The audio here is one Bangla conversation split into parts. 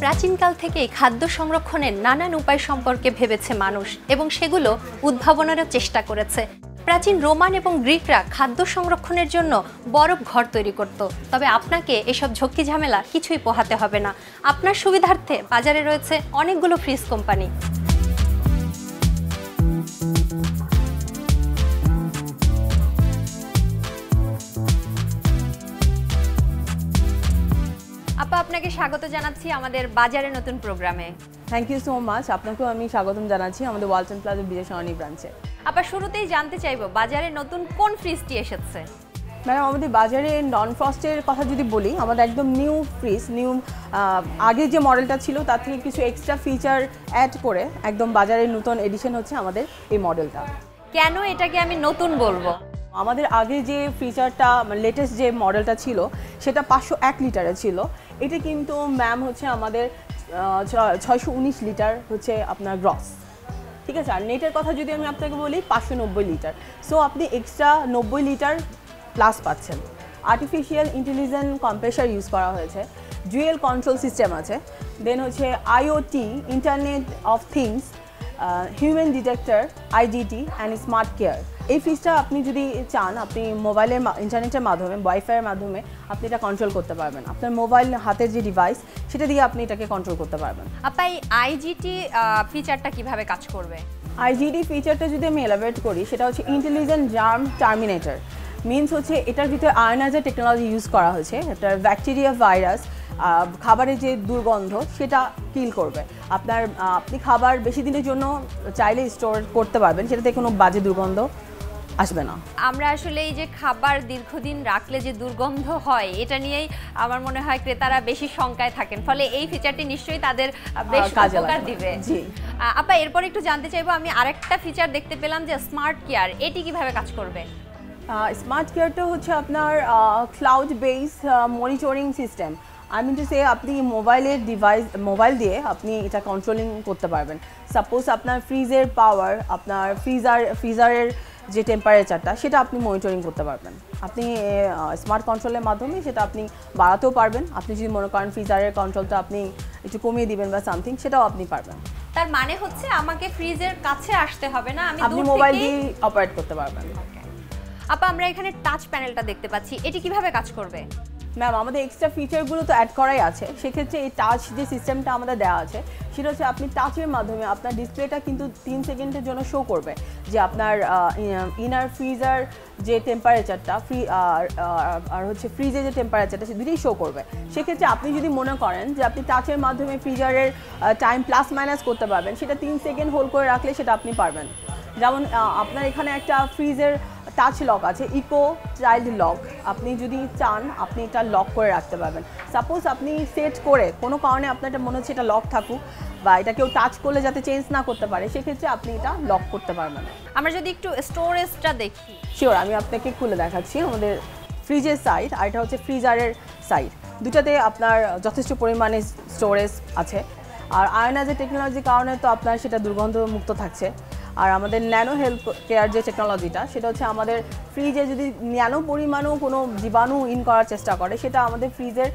প্রাচীনকাল থেকেই খাদ্য সংরক্ষণের নানান উপায় সম্পর্কে ভেবেছে মানুষ এবং সেগুলো উদ্ভাবনেরও চেষ্টা করেছে। প্রাচীন রোমান এবং গ্রিকরা খাদ্য সংরক্ষণের জন্য বরফ ঘর তৈরি করত। তবে আপনাকে এসব ঝক্কি ঝামেলা কিছুই পোহাতে হবে না। আপনার সুবিধার্থে বাজারে রয়েছে অনেকগুলো ফ্রিজ কোম্পানি। আপা, আপনাকে স্বাগত জানাচ্ছি আমাদের বাজারে নতুন প্রোগ্রামে। Thank you so much. আপনাকেও আমি স্বাগতম জানাচ্ছি আমাদের ওয়ালটন প্লাজা বিজয় সরণি ব্রাঞ্চে। আপা, শুরুতেই জানতে চাইবো বাজারে নতুন কোন ফ্রিজটি এসেছে? ম্যাডাম, আমাদের বাজারে নন ফ্রস্টের কথা যদি বলি, আমাদের একদম নিউ ফ্রিজ, আগে যে মডেলটা ছিল তার থেকে কিছু এক্সট্রা ফিচার অ্যাড করে একদম বাজারের নতুন এডিশন হচ্ছে আমাদের এই মডেলটা। কেন এটাকে আমি নতুন বলবো? আমাদের আগে যে ফিচারটা লেটেস্ট যে মডেলটা ছিল সেটা 501 লিটারের ছিল। এটা কিন্তু ম্যাম হচ্ছে আমাদের 619 লিটার হচ্ছে আপনার গ্রস, ঠিক আছে। আর নেটের কথা যদি আমি আপনাকে বলি 590 লিটার। সো আপনি এক্সট্রা 90 লিটার প্লাস পাচ্ছেন। আর্টিফিশিয়াল ইন্টেলিজেন্স কম্প্রেসার ইউজ করা হয়েছে, ডুয়েল কন্ট্রোল সিস্টেম আছে, দেন হচ্ছে IoT, internet of things, human detector, IGT and smart care. এই ফ্রিজটা আপনি যদি চান, আপনি মোবাইলের ইন্টারনেটের মাধ্যমে, ওয়াইফাইয়ের মাধ্যমে আপনি এটা কন্ট্রোল করতে পারবেন। আপনার মোবাইল হাতের যে ডিভাইস সেটা দিয়ে আপনি এটাকে কন্ট্রোল করতে পারবেন। আপা, এই আইজিটি ফিচারটা কিভাবে কাজ করবে? আইজিটি ফিচারটা যদি আমি এলাবোরেট করি, সেটা হচ্ছে ইন্টেলিজেন্ট জার্ম টার্মিনেটর। মিনস হচ্ছে এটার ভিতরে আয়নাইজার টেকনোলজি ইউজ করা হয়েছে। এটা ব্যাকটেরিয়া, ভাইরাস, খাবারের যে দুর্গন্ধ সেটা কিল করবে। আপনি খাবার বেশি দিনের জন্য চাইলে স্টোর করতে পারবেন, সেটাতে কোনো বাজে দুর্গন্ধ আসবে না। আমরা আসলে এই যে খাবার দীর্ঘদিন রাখলে যে দুর্গন্ধ হয়, এটা নিয়েই আমার মনে হয় ক্রেতারা বেশি শঙ্কায় থাকেন। ফলে এই ফিচারটি নিশ্চয়ই তাদের বেশ উপকার দিবে। জি আপা, এরপর একটু জানতে চাইবো, আমি আরেকটা ফিচার দেখতে পেলাম যে স্মার্ট কেয়ার, এটি কিভাবে কাজ করবে? স্মার্ট কেয়ারটা হচ্ছে আপনার ক্লাউড বেস মনিটরিং সিস্টেম। আমি টু সে আপনি মোবাইল দিয়ে আপনি এটা কন্ট্রোলিং করতে পারবেন। সাপোজ আপনার ফ্রিজের পাওয়ার, আপনার ফ্রিজারের যে টেম্পারেচারটা সেটা আপনি মনিটরিং করতে পারবেন। আপনি স্মার্ট কন্ট্রোলের মাধ্যমে সেটা আপনি বাড়াতেও পারবেন। আপনি যদি মনে করেন ফ্রিজারের কন্ট্রোলটা আপনি একটু কমিয়ে দিবেন বা সামথিং, সেটাও আপনি পারবেন। তার মানে হচ্ছে আমাকে ফ্রিজের কাছে আসতে হবে না, আপনি মোবাইল দিয়ে অপারেট করতে পারবেন। আপা, আমরা এখানে টাচ প্যানেলটা দেখতে পাচ্ছি, এটি কিভাবে কাজ করবে? ম্যাম, আমাদের এক্সট্রা ফিচারগুলো তো অ্যাড করাই আছে। সেক্ষেত্রে এই টাচ যে সিস্টেমটা আমাদের দেওয়া আছে, সেটা হচ্ছে আপনি টাচের মাধ্যমে আপনার ডিসপ্লেটা কিন্তু 3 সেকেন্ডের জন্য শো করবে যে আপনার ইনার ফ্রিজার যে টেম্পারেচারটা আর হচ্ছে ফ্রিজের যে টেম্পারেচারটা, সে দুটোই শো করবে। সেক্ষেত্রে আপনি যদি মনে করেন যে আপনি টাচের মাধ্যমে ফ্রিজারের টাইম প্লাস মাইনাস করতে পারবেন, সেটা 3 সেকেন্ড হোল্ড করে রাখলে সেটা আপনি পারবেন। যেমন আপনার এখানে একটা ফ্রিজের টাচ লক আছে, ইকো চাইল্ড লক। আপনি যদি চান আপনি এটা লক করে রাখতে পারবেন। সাপোজ আপনি সেট করে কোনো কারণে আপনার এটা মনে হচ্ছে এটা লক থাকুক বা এটা কেউ টাচ করলে যাতে চেঞ্জ না করতে পারে, সেক্ষেত্রে আপনি এটা লক করতে পারবেন। আমরা যদি একটু স্টোরেজটা দেখি। শিওর, আমি আপনাকে খুলে দেখাচ্ছি। আমাদের ফ্রিজের সাইড আর এটা হচ্ছে ফ্রিজারের সাইড, দুটাতে আপনার যথেষ্ট পরিমাণে স্টোরেজ আছে। আর আয়নাইজার টেকনোলজির কারণে তো আপনার সেটা দুর্গন্ধ মুক্ত থাকছে। আর আমাদের ন্যানো হেলথ কেয়ার যে টেকনোলজিটা, সেটা হচ্ছে আমাদের ফ্রিজে যদি ন্যানো পরিমাণও কোনো জীবাণু ইন করার চেষ্টা করে, সেটা আমাদের ফ্রিজের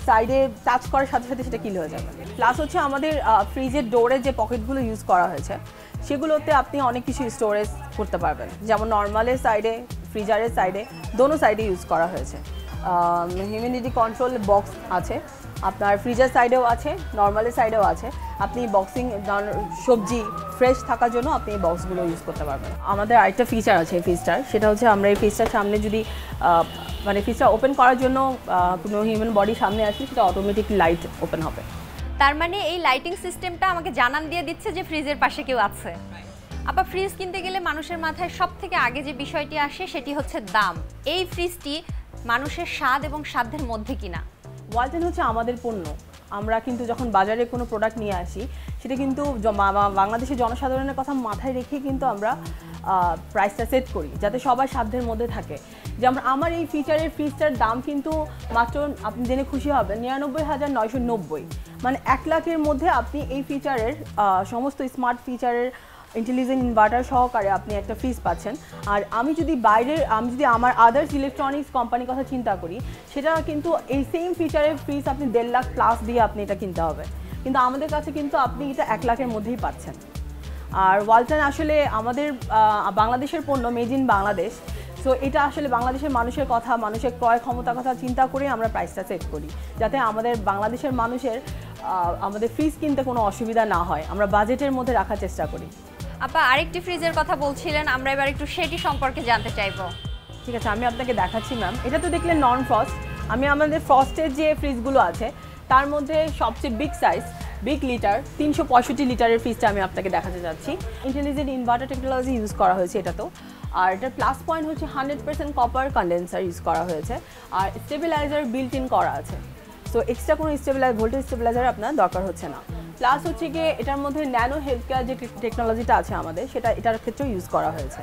সাইডে টাচ করার সাথে সাথে সেটা কিল হয়ে যাবে। প্লাস হচ্ছে আমাদের ফ্রিজের ডোরের যে পকেটগুলো ইউজ করা হয়েছে, সেগুলোতে আপনি অনেক কিছু স্টোরেজ করতে পারবেন। যেমন নর্মালের সাইডে, ফ্রিজারের সাইডে, দোনো সাইডে ইউজ করা হয়েছে। হিউমিডিটি কন্ট্রোল বক্স আছে, আপনার ফ্রিজার সাইডেও আছে, নর্মালের সাইডেও আছে। আপনি বক্সিং সবজি ফ্রেশ থাকার জন্য আপনি এই বক্সগুলো ইউজ করতে পারবেন। আমাদের আরেকটা ফিচার আছে এই ফ্রিজটার, সেটা হচ্ছে আমরা এই ফ্রিজটার সামনে যদি ফ্রিজটা ওপেন করার জন্য কোনো হিউম্যান বডি সামনে আসে, সেটা অটোমেটিক লাইট ওপেন হবে। তার মানে এই লাইটিং সিস্টেমটা আমাকে জানান দিয়ে দিচ্ছে যে ফ্রিজের পাশে কেউ আছে। আপা, ফ্রিজ কিনতে গেলে মানুষের মাথায় সব থেকে আগে যে বিষয়টি আসে সেটি হচ্ছে দাম। এই ফ্রিজটি মানুষের স্বাদ এবং সাধ্যের মধ্যে কিনা? ওয়ালটন হচ্ছে আমাদের পণ্য। আমরা কিন্তু যখন বাজারে কোনো প্রোডাক্ট নিয়ে আসি, সেটা কিন্তু বাংলাদেশের জনসাধারণের কথা মাথায় রেখে কিন্তু আমরা প্রাইসটা সেট করি, যাতে সবার সাধ্যের মধ্যে থাকে। যেমন আমার এই ফ্রিজটার দাম কিন্তু মাত্র, আপনি জেনে খুশি হবেন, 99,990। মানে 1 লাখের মধ্যে আপনি এই ফিচারের সমস্ত স্মার্ট ফিচারের ইন্টেলিজেন্ট ইনভার্টার সহকারে আপনি একটা ফ্রিজ পাচ্ছেন। আর আমি যদি আমার আদার্স ইলেকট্রনিক্স কোম্পানির কথা চিন্তা করি, সেটা কিন্তু এই সেম ফিচারের ফ্রিজ আপনি 1.5 লাখ প্লাস দিয়ে আপনি এটা কিনতে হবে, কিন্তু আমাদের কাছে কিন্তু আপনি এটা 1 লাখের মধ্যেই পাচ্ছেন। আর ওয়ালটন আসলে আমাদের বাংলাদেশের পণ্য, মেড ইন বাংলাদেশ। সো এটা আসলে বাংলাদেশের মানুষের কথা, মানুষের ক্রয় ক্ষমতার কথা চিন্তা করে আমরা প্রাইসটা সেট করি, যাতে আমাদের বাংলাদেশের মানুষের আমাদের ফ্রিজ কিনতে কোনো অসুবিধা না হয়। আমরা বাজেটের মধ্যে রাখার চেষ্টা করি। আপা আরেকটি ফ্রিজের কথা বলছিলেন, আমরা এবার একটু সেটি সম্পর্কে জানতে চাইবো। ঠিক আছে, আমি আপনাকে দেখাচ্ছি ম্যাম। এটা তো দেখলেন নন ফ্রস্ট। আমি আমাদের ফ্রস্টের যে ফ্রিজগুলো আছে তার মধ্যে সবচেয়ে বিগ সাইজ, বিগ লিটার 365 লিটারের ফ্রিজটা আমি আপনাকে দেখাতে যাচ্ছি। ইন্টেলিজেন্ট ইনভার্টার টেকনোলজি ইউজ করা হয়েছে এটা তো। আর এটার প্লাস পয়েন্ট হচ্ছে 100% কপার কন্ডেন্সার ইউজ করা হয়েছে, আর স্টেবিলাইজার বিল্ট ইন করা আছে। সো এক্সট্রা কোনো ভোল্টেজ স্টেবিলাইজার আপনার দরকার হচ্ছে না। প্লাস হচ্ছে গিয়ে এটার মধ্যে ন্যানো হেলথ কেয়ার যে টেকনোলজিটা আছে আমাদের, সেটা এটার ক্ষেত্রেও ইউজ করা হয়েছে।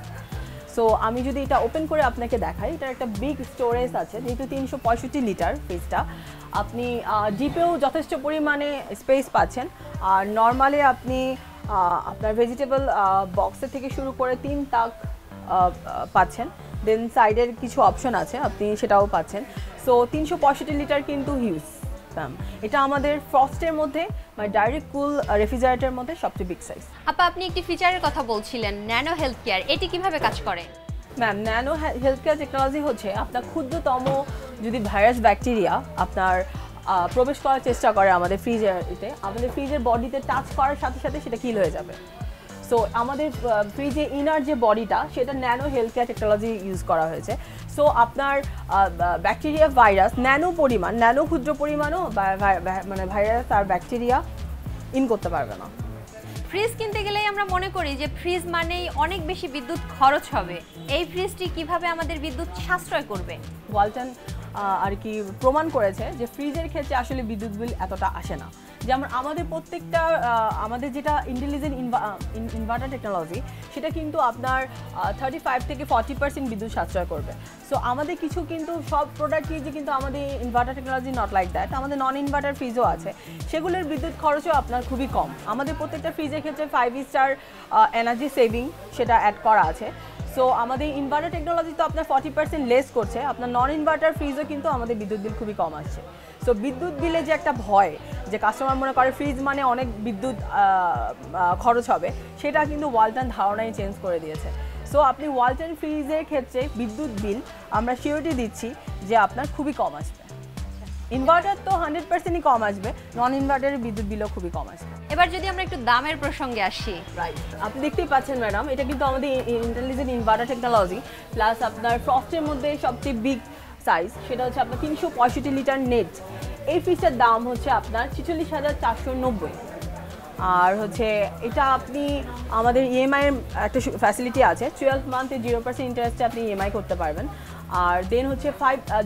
সো আমি যদি এটা ওপেন করে আপনাকে দেখাই, এটার একটা বিগ স্টোরেজ আছে, যেহেতু 365 লিটার ফ্রিজটা, আপনি ডিপেও যথেষ্ট পরিমাণে স্পেস পাচ্ছেন। আর নর্মালি আপনি আপনার ভেজিটেবল বক্সের থেকে শুরু করে 3 তাক পাচ্ছেন। দেন সাইডের কিছু অপশন আছে, আপনি সেটাও পাচ্ছেন। সো 365 লিটার কিন্তু হিউজ ম্যাম। এটা আমাদের ফ্রস্টের মধ্যে মানে ডাইরেক্ট কুল রেফ্রিজারেটরের মধ্যে সবচেয়ে বিগ সাইজ। আপা আপনি একটি ফিচারের কথা বলছিলেন, ন্যানো হেলথ কেয়ার, এটি কিভাবে কাজ করে? Ma'am, nano health care technology হচ্ছে আপনার ক্ষুদ্রতম যদি ভাইরাস ব্যাকটেরিয়া আপনার প্রবেশ করার চেষ্টা করে আমাদের ফ্রিজেতে, আমাদের ফ্রিজের বডিতে টাচ করার সাথে সাথে সেটা কিল হয়ে যাবে। সো আমাদের ফ্রিজে ইনার যে বডিটা, সেটা nano health care technology use করা হয়েছে। সো আপনার ব্যাকটেরিয়া, ভাইরাস ন্যানো ক্ষুদ্র পরিমাণও মানে ভাইরাস আর ব্যাকটেরিয়া ইন করতে পারবে না। ফ্রিজ কিনতে গেলেই আমরা মনে করি যে ফ্রিজ মানেই অনেক বেশি বিদ্যুৎ খরচ হবে। এই ফ্রিজটি কিভাবে আমাদের বিদ্যুৎ সাশ্রয় করবে? ওয়ালটন আর কি প্রমাণ করেছে যে ফ্রিজের ক্ষেত্রে আসলে বিদ্যুৎ বিল এতটা আসে না। যেমন আমাদের প্রত্যেকটা আমাদের যেটা ইন্টেলিজেন্ট ইনভার্টার টেকনোলজি, সেটা কিন্তু আপনার 35 থেকে 40% বিদ্যুৎ সাশ্রয় করবে। সো আমাদের কিছু কিন্তু সব প্রোডাক্টই যে কিন্তু আমাদের inverter technology not like that, আমাদের নন ইনভার্টার ফ্রিজও আছে, সেগুলোর বিদ্যুৎ খরচও আপনার খুবই কম। আমাদের প্রত্যেকটা ফ্রিজের ক্ষেত্রে 5 স্টার এনার্জি সেভিং সেটা অ্যাড করা আছে। সো আমাদের ইনভার্টার টেকনোলজি তো আপনার 40% লেস করছে, আপনার নন ইনভার্টার ফ্রিজও কিন্তু আমাদের বিদ্যুৎ বিল খুবই কম আসছে। সো বিদ্যুৎ বিলে যে একটা ভয়, যে কাস্টমার মনে করে ফ্রিজ মানে অনেক বিদ্যুৎ খরচ হবে, সেটা কিন্তু ওয়ালটন ধারণাই চেঞ্জ করে দিয়েছে। সো আপনি ওয়ালটন ফ্রিজের ক্ষেত্রে বিদ্যুৎ বিল আমরা সিওরিটি দিচ্ছি যে আপনার খুবই কম আসবে। ইনভার্টার তো 100%ই কম আসবে, নন ইনভার্টারের বিদ্যুৎ বিলও খুবই কম আসবে। এবার যদি আমরা একটু দামের প্রসঙ্গে আসি। রাইট, আপনি দেখতেই পাচ্ছেন ম্যাডাম, এটা কিন্তু আমাদের ইন্টেলিজেন্ট ইনভার্টার টেকনোলজি প্লাস আপনার ফ্রস্টের মধ্যে সবচেয়ে বিগ সাইজ, সেটা হচ্ছে আপনার 365 লিটার নেট। এই ফ্রিজটার দাম হচ্ছে আপনার 46,490। আর হচ্ছে এটা আপনি আমাদের ইএমআই এর একটা ফ্যাসিলিটি আছে, 12 মান্থে 0% ইন্টারেস্টে আপনি ইএমআই করতে পারবেন। আর দেন হচ্ছে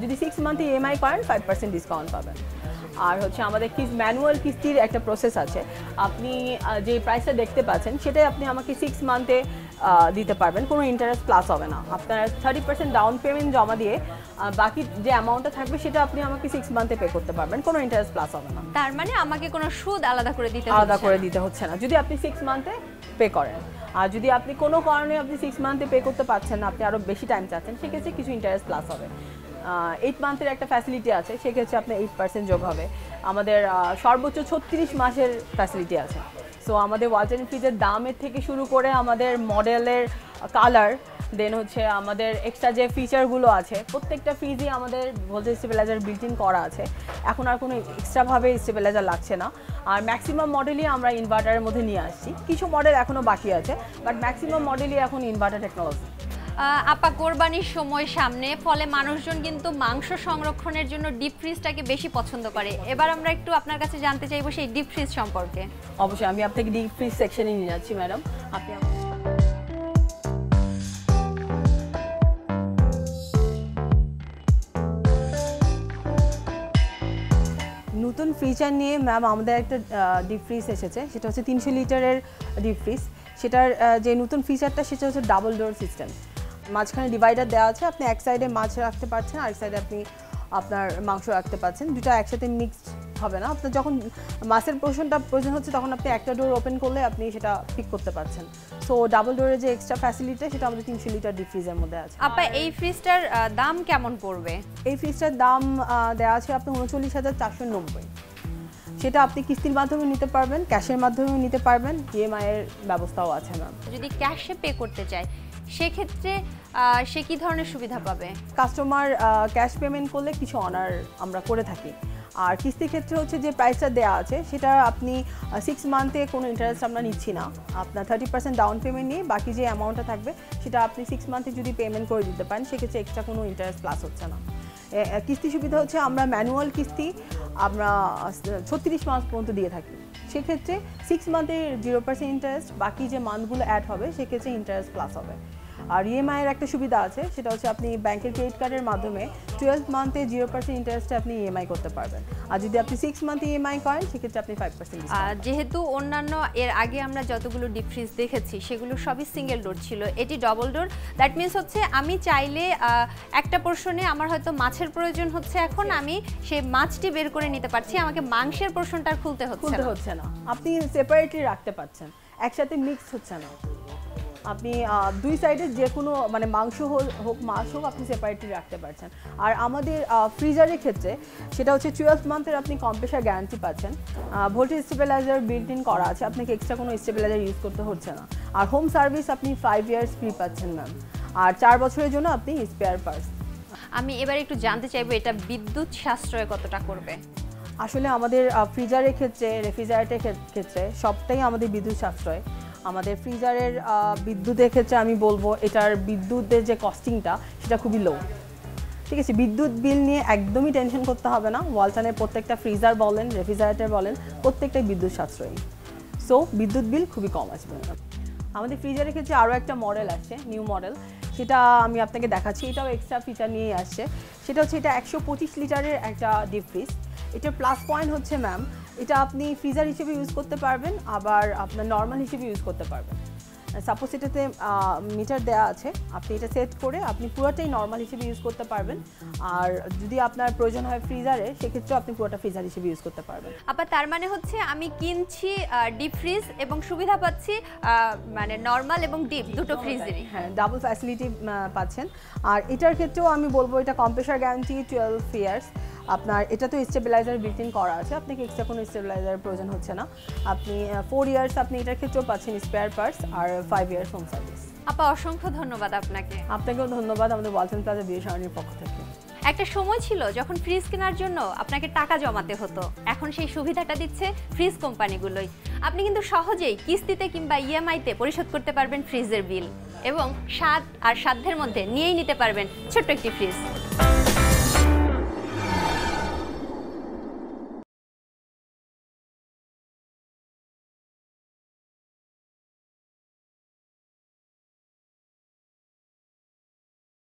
যদি 6 মান্থে ইএমআই করেন 5% ডিসকাউন্ট পাবেন। আর হচ্ছে আমাদের ম্যানুয়াল কিস্তির একটা প্রসেস আছে, আপনি যে প্রাইসটা দেখতে পাচ্ছেন সেটাই আপনি আমাকে 6 মান্থে দিতে পারবেন, কোনো ইন্টারেস্ট প্লাস হবে না। আপনার 30% ডাউন পেমেন্ট জমা দিয়ে বাকি যে অ্যামাউন্টটা থাকবে সেটা আপনি আমাকে 6 মান্থে পে করতে পারবেন, কোনো ইন্টারেস্ট প্লাস হবে না। তার মানে আমাকে কোনো সুদ আলাদা করে দিতে হচ্ছে না যদি আপনি 6 মান্থে পে করেন। আর যদি আপনি কোনো কারণে আপনি 6 মান্থে পে করতে পারছেন না, আপনি আরও বেশি টাইম চাচ্ছেন, সেক্ষেত্রে কিছু ইন্টারেস্ট প্লাস হবে। 8 মান্থের একটা ফ্যাসিলিটি আছে, সেক্ষেত্রে আপনার 8% যোগ হবে। আমাদের সর্বোচ্চ 36 মাসের ফ্যাসিলিটি আছে। সো আমাদের ওয়ালটন ফ্রিজের দামের থেকে শুরু করে আমাদের মডেলের কালার, দেন হচ্ছে আমাদের এক্সট্রা যে ফিচারগুলো আছে, প্রত্যেকটা ফ্রিজই আমাদের ভোল্টেজ স্টেবিলাইজার বিল্ট ইন করা আছে। এখন আর কোনো এক্সট্রাভাবে স্টেবিলাইজার লাগছে না। আর ম্যাক্সিমাম মডেলই আমরা ইনভার্টারের মধ্যে নিয়ে আসছি, কিছু মডেল এখনও বাকি আছে, বাট ম্যাক্সিমাম মডেলই এখন ইনভার্টার টেকনোলজি। আপা কোরবানির সময় সামনে, ফলে মানুষজন কিন্তু মাংস সংরক্ষণের জন্য ডিপ ফ্রিজটাকে বেশি পছন্দ করে। এবার আমরা একটু আপনার কাছে জানতে চাইবো সেই ডিপ ফ্রিজ সম্পর্কে। অবশ্যই, আমি আপনাকে ডিপ ফ্রিজ সেকশনে নিয়ে যাচ্ছি ম্যাডাম। আপনি নতুন ফিচার নিয়ে ম্যাম আমাদের একটা ডিপ ফ্রিজ এসেছে, সেটা হচ্ছে 300 লিটারের ডিপ ফ্রিজ। সেটার যে নতুন ফিচারটা সেটা হচ্ছে ডাবল ডোর সিস্টেম। মাঝখানে ডিভাইডার দেওয়া আছে, আপনি এক সাইডে মাছ রাখতে পারছেন, আরেক সাইডে আপনি আপনার মাংস রাখতে পারছেন, দুটো একসাথে মিক্সড হবে না। আপনার যখন মাসের পোর্শনটা প্রয়োজন হচ্ছে তখন আপনি একটা ডোর ওপেন করলে আপনি সেটা পিক করতে পারছেন। সো ডাবল ডোরের যে এক্সট্রা ফ্যাসিলিটি সেটা আমাদের 300 লিটার ডিপ ফ্রিজের মধ্যে আছে। আপা এই ফ্রিজটার দাম কেমন পড়বে? এই ফ্রিজটার দাম দেওয়া আছে আপনার 39,490। সেটা আপনি কিস্তির মাধ্যমে নিতে পারবেন, ক্যাশের মাধ্যমেও নিতে পারবেন, ইএমআই এর ব্যবস্থাও আছে ম্যাম। যদি ক্যাশে পে করতে চায় সেক্ষেত্রে সে কি ধরনের সুবিধা পাবে? কাস্টমার ক্যাশ পেমেন্ট করলে কিছু অনার আমরা করে থাকি। আর কিস্তির ক্ষেত্রে হচ্ছে যে প্রাইসটা দেওয়া আছে সেটা আপনি 6 মান্থে কোনো ইন্টারেস্ট আমরা নিচ্ছি না। আপনার 30% ডাউন পেমেন্ট নিয়ে বাকি যে অ্যামাউন্টটা থাকবে সেটা আপনি 6 মান্থে যদি পেমেন্ট করে দিতে পারেন সেক্ষেত্রে এক্সট্রা কোনো ইন্টারেস্ট প্লাস হচ্ছে না। কিস্তি সুবিধা হচ্ছে আমরা ম্যানুয়াল কিস্তি আমরা 36 মাস পর্যন্ত দিয়ে থাকি। সেক্ষেত্রে 6 মান্থে 0% ইন্টারেস্ট, বাকি যে মান্থগুলো অ্যাড হবে সেক্ষেত্রে ইন্টারেস্ট প্লাস হবে। আর ইএমআই এর একটা সুবিধা আছে সেটা হচ্ছে আপনি ব্যাংকের ক্রেডিট কার্ডের মাধ্যমে 12 মান্থে 0% ইন্টারেস্টে আপনি ইএমআই করতে পারবেন। আর যদি আপনি 6 মান্থে ইএমআই করেন সেক্ষেত্রে আপনি 5% ডিসকাউন্ট। যেহেতু অন্যান্য এর আগে আমরা যতগুলো ডিপ ফ্রিজ দেখেছি সেগুলো সবই সিঙ্গেল ডোর ছিল, এটি ডবল ডোর। দ্যাট মিনস হচ্ছে আমি চাইলে একটা পোর্শনে আমার হয়তো মাছের প্রয়োজন হচ্ছে, এখন আমি সেই মাছটি বের করে নিতে পারছি, আমাকে মাংসের পোর্শনটা খুলতে হচ্ছে না। আপনি সেপারেটলি রাখতে পারছেন, একসাথে মিক্স হচ্ছে না। আপনি দুই সাইডে যে কোনো মানে মাংস হোক মাছ হোক আপনি সেপারেটলি রাখতে পারছেন। আর আমাদের ফ্রিজারের ক্ষেত্রে সেটা হচ্ছে 12 মান্থের আপনি কম্প্রেসার গ্যারান্টি পাচ্ছেন, ভোল্টেজ স্টেবিলাইজার বিল্ট ইন করা আছে, আপনাকে এক্সট্রা কোনো স্টেবিলাইজার ইউজ করতে হচ্ছে না। আর হোম সার্ভিস আপনি 5 ইয়ার্স ফ্রি পাচ্ছেন ম্যাম, আর 4 বছরের জন্য আপনি স্পেয়ার পার্টস। আমি এবার একটু জানতে চাইবো এটা বিদ্যুৎ সাশ্রয় কতটা করবে? আসলে আমাদের ফ্রিজারের ক্ষেত্রে, রেফ্রিজারেটরের ক্ষেত্রে সবটাই আমাদের বিদ্যুৎ সাশ্রয়। আমাদের ফ্রিজারের বিদ্যুতের ক্ষেত্রে আমি বলবো এটার বিদ্যুতের যে কস্টিংটা সেটা খুবই লো। ঠিক আছে, বিদ্যুৎ বিল নিয়ে একদমই টেনশন করতে হবে না। ওয়ালটনের প্রত্যেকটা ফ্রিজার বলেন, রেফ্রিজারেটর বলেন, প্রত্যেকটাই বিদ্যুৎ সাশ্রয়ী। সো বিদ্যুৎ বিল খুবই কম আসবে। আমাদের ফ্রিজারের ক্ষেত্রে আরও একটা মডেল আসছে, নিউ মডেল, সেটা আমি আপনাকে দেখাচ্ছি। এটাও এক্সট্রা ফিচার নিয়ে আসছে। সেটা হচ্ছে এটা 125 লিটারের একটা ডিপ ফ্রিজ। এটার প্লাস পয়েন্ট হচ্ছে ম্যাম এটা আপনি ফ্রিজার হিসেবে ইউজ করতে পারবেন, আবার আপনার নর্মাল হিসেবে ইউজ করতে পারবেন। সাপোজ এটাতে মিটার দেওয়া আছে, আপনি এটা সেট করে আপনি পুরোটাই নর্মাল হিসেবে ইউজ করতে পারবেন। আর যদি আপনার প্রয়োজন হয় ফ্রিজারে সেক্ষেত্রেও আপনি পুরোটা ফ্রিজার হিসেবে ইউজ করতে পারবেন। আবার তার মানে হচ্ছে আমি কিনছি ডিপ ফ্রিজ এবং সুবিধা পাচ্ছি মানে নর্মাল এবং ডিপ দুটো ফ্রিজেরই। হ্যাঁ, ডাবল ফ্যাসিলিটি পাচ্ছেন। আর এটার ক্ষেত্রেও আমি বলবো এটা কম্প্রেসার গ্যারান্টি 12 ইয়ার্স। আপনার এটা তো স্টেবিলাইজার বিল্ট ইন করা আছে, আপনাকে এক্সট্রা কোনো স্টেবিলাইজারের প্রয়োজন হচ্ছে না। আপনি 4 ইয়ার্স আপনি এটার ক্ষেত্রেও পাচ্ছেন স্পেয়ার পার্টস, আর 5 ইয়ার্স হোম সার্ভিস। আপা অসংখ্য ধন্যবাদ আপনাকে। আপনাকেও ধন্যবাদ আমাদের ওয়ালটন প্লাজা বিয়ে সারণীর পক্ষ থেকে। একটা সময় ছিল যখন ফ্রিজ কেনার জন্য আপনাকে টাকা জমাতে হতো, এখন সেই সুবিধাটা দিচ্ছে ফ্রিজ কোম্পানিগুলোই। আপনি কিন্তু সহজেই কিস্তিতে কিংবা ইএমআইতে পরিশোধ করতে পারবেন ফ্রিজের বিল এবং স্বাদ আর সাধ্যের মধ্যে নিয়েই নিতে পারবেন ছোট্ট একটি ফ্রিজ।